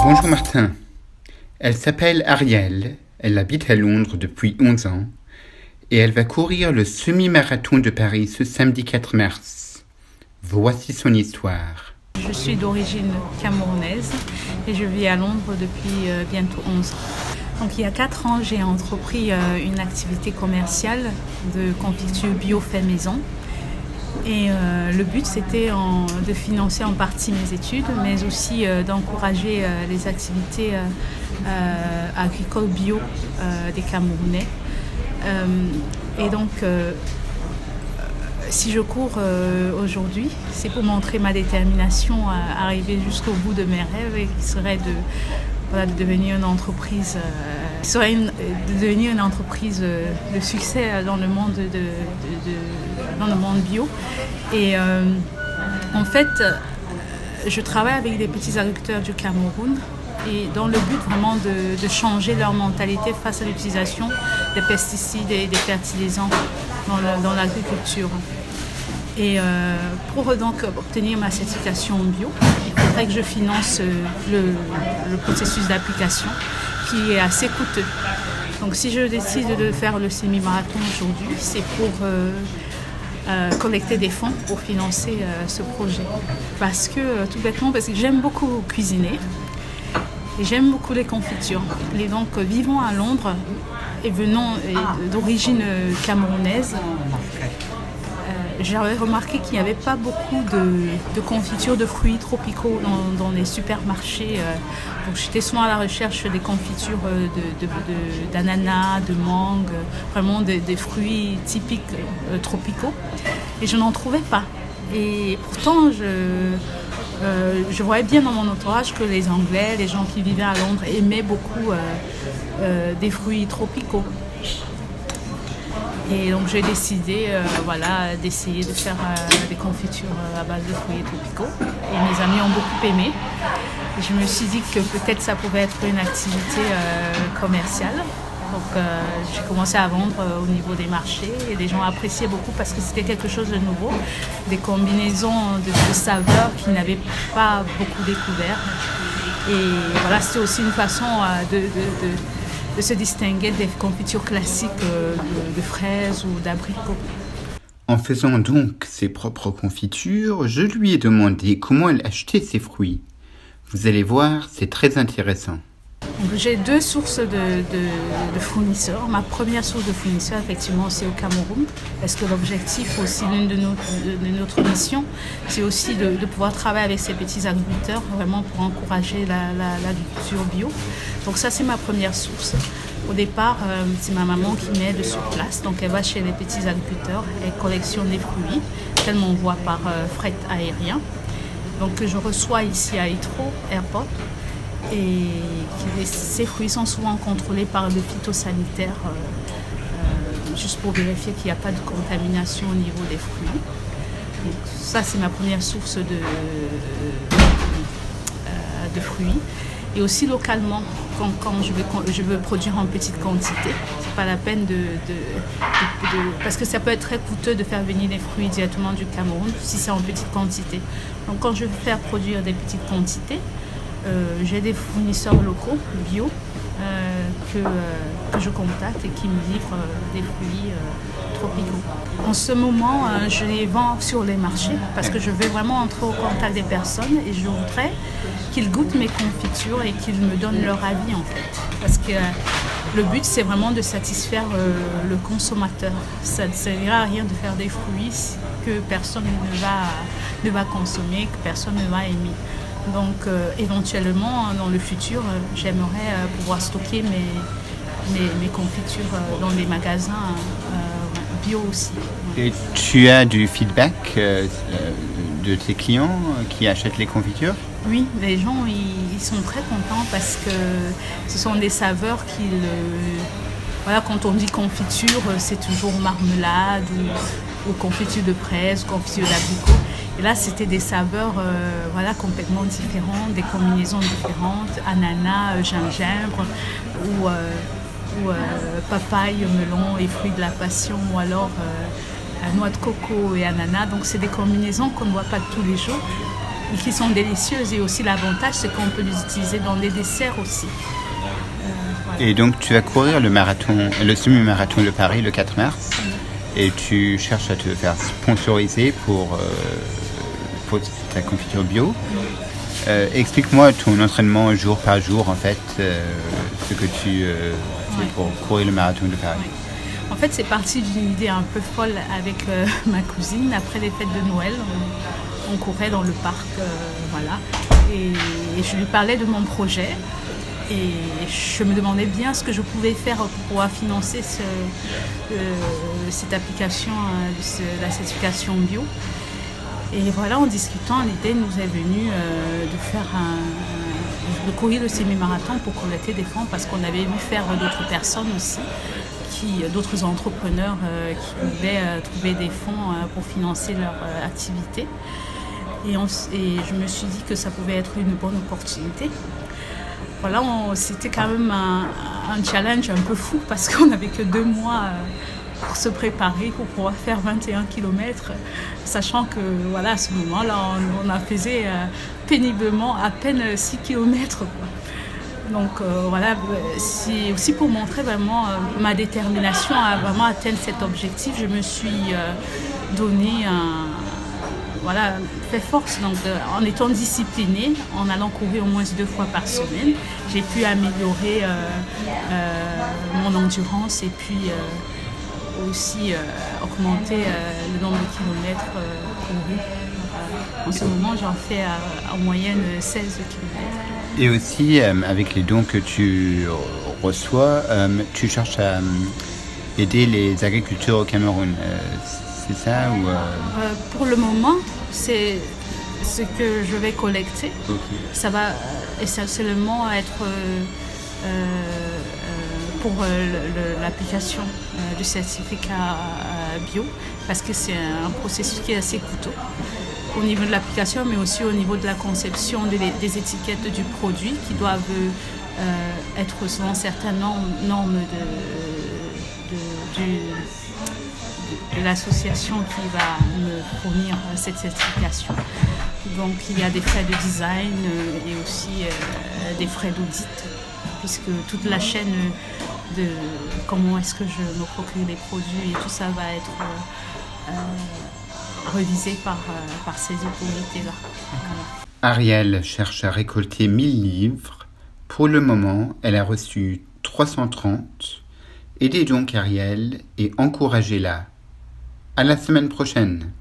Bonjour Martin. Elle s'appelle Ariel, elle habite à Londres depuis 11 ans et elle va courir le semi-marathon de Paris ce samedi 4 mars. Voici son histoire. Je suis d'origine camerounaise et je vis à Londres depuis bientôt 11 ans. Donc il y a 4 ans, j'ai entrepris une activité commerciale de confiture bio fait maison. Et le but, c'était de financer en partie mes études, mais aussi d'encourager les activités agricoles bio des Camerounais. Et donc, si je cours aujourd'hui, c'est pour montrer ma détermination à arriver jusqu'au bout de mes rêves, et qui serait de devenir une entreprise, de succès dans le monde dans le monde bio. Et en fait, je travaille avec des petits agriculteurs du Cameroun et dans le but vraiment de changer leur mentalité face à l'utilisation des pesticides et des fertilisants dans l'agriculture. Et pour donc obtenir ma certification bio, il faudrait que je finance le processus d'application qui est assez coûteux. Donc si je décide de faire le semi-marathon aujourd'hui, c'est pour collecter des fonds pour financer ce projet. Tout bêtement, parce que j'aime beaucoup cuisiner et j'aime beaucoup les confitures. Et donc vivant à Londres et venant d'origine camerounaise, j'avais remarqué qu'il n'y avait pas beaucoup de confitures de fruits tropicaux dans les supermarchés. Donc j'étais souvent à la recherche des confitures d'ananas, de mangue, vraiment des fruits typiques tropicaux. Et je n'en trouvais pas. Et pourtant, je voyais bien dans mon entourage que les Anglais, les gens qui vivaient à Londres, aimaient beaucoup des fruits tropicaux. Et donc j'ai décidé d'essayer de faire des confitures à base de fruits tropicaux. Et mes amis ont beaucoup aimé. Et je me suis dit que peut-être ça pouvait être une activité commerciale. Donc j'ai commencé à vendre au niveau des marchés et les gens appréciaient beaucoup parce que c'était quelque chose de nouveau. Des combinaisons de saveurs qu'ils n'avaient pas beaucoup découvert. Et voilà, c'était aussi une façon de se distinguer des confitures classiques de fraises ou d'abricots. En faisant donc ses propres confitures, je lui ai demandé comment elle achetait ses fruits. Vous allez voir, c'est très intéressant. Donc, j'ai 2 sources de fournisseurs. Ma première source de fournisseurs, effectivement, c'est au Cameroun, parce que l'objectif aussi, l'une de notre mission, c'est aussi de pouvoir travailler avec ces petits agriculteurs, vraiment pour encourager l'agriculture bio. Donc ça, c'est ma première source. Au départ, c'est ma maman qui m'aide sur place. Donc elle va chez les petits agriculteurs, elle collectionne les fruits qu'elle m'envoie par fret aérien. Donc que je reçois ici à Heathrow Airport. Et ces fruits sont souvent contrôlés par le phytosanitaire, juste pour vérifier qu'il n'y a pas de contamination au niveau des fruits. Donc, ça, c'est ma première source de fruits. Et aussi localement, quand je veux produire en petite quantité, c'est pas la peine parce que ça peut être très coûteux de faire venir les fruits directement du Cameroun si c'est en petite quantité. Donc quand je veux faire produire des petites quantités, j'ai des fournisseurs locaux bio que je contacte et qui me livrent des fruits tropicaux. En ce moment, je les vends sur les marchés parce que je vais vraiment entrer au contact des personnes et je voudrais qu'ils goûtent mes confitures et qu'ils me donnent leur avis en fait. Parce que le but, c'est vraiment de satisfaire le consommateur. Ça ne servira à rien de faire des fruits que personne ne va consommer, que personne ne va aimer. Donc éventuellement, dans le futur, j'aimerais pouvoir stocker mes confitures dans les magasins bio aussi. Et tu as du feedback de tes clients qui achètent les confitures ? Oui, les gens ils sont très contents parce que ce sont des saveurs quand on dit confiture, c'est toujours marmelade ou confiture de fraise, confiture d'abricot. Et là, c'était des saveurs complètement différentes, des combinaisons différentes, ananas, gingembre ou papaye, melon et fruits de la passion, ou alors noix de coco et ananas. Donc, c'est des combinaisons qu'on ne voit pas tous les jours. et qui sont délicieuses. Et aussi l'avantage, c'est qu'on peut les utiliser dans des desserts aussi. Voilà. Et donc tu vas courir le semi-marathon de Paris le 4 mars et tu cherches à te faire sponsoriser pour ta confiture bio. Explique-moi ton entraînement jour par jour, en fait, ce que tu fais pour courir le marathon de Paris. En fait, c'est parti d'une idée un peu folle avec ma cousine. Après les fêtes de Noël, on courait dans le parc, voilà. Et je lui parlais de mon projet. Et je me demandais bien ce que je pouvais faire pour pouvoir financer cette application de la certification bio. Et voilà, en discutant, l'idée nous est venue de courir le semi-marathon pour collecter des fonds, parce qu'on avait vu faire d'autres personnes aussi, d'autres entrepreneurs qui voulaient trouver des fonds pour financer leur activité. Et je me suis dit que ça pouvait être une bonne opportunité. Voilà, c'était quand même un challenge un peu fou, parce qu'on n'avait que 2 mois pour se préparer, pour pouvoir faire 21 km, sachant que voilà, à ce moment-là, on a faisait péniblement à peine 6 km. Quoi. Donc voilà, c'est aussi pour montrer vraiment ma détermination à vraiment atteindre cet objectif. Je me suis donné fait force, donc en étant disciplinée, en allant courir au moins 2 fois par semaine, j'ai pu améliorer mon endurance et puis aussi augmenter le nombre de kilomètres courus. En ce moment, j'en fais en moyenne 16 kilomètres. Et aussi, avec les dons que tu reçois, tu cherches à aider les agriculteurs au Cameroun. C'est ça ou Pour le moment, c'est ce que je vais collecter. Okay. Ça va essentiellement être pour l'application du certificat bio, parce que c'est un processus qui est assez coûteux au niveau de l'application, mais aussi au niveau de la conception des étiquettes du produit, qui doivent être selon certaines normes de l'association qui va me fournir cette certification. Donc il y a des frais de design et aussi des frais d'audit, puisque toute la chaîne de comment est-ce que je me procure les produits et tout ça va être revisé par ces autorités-là. Voilà. Ariel cherche à récolter 1000 livres. Pour le moment, elle a reçu 330. Aidez donc Ariel et encouragez-la. À la semaine prochaine.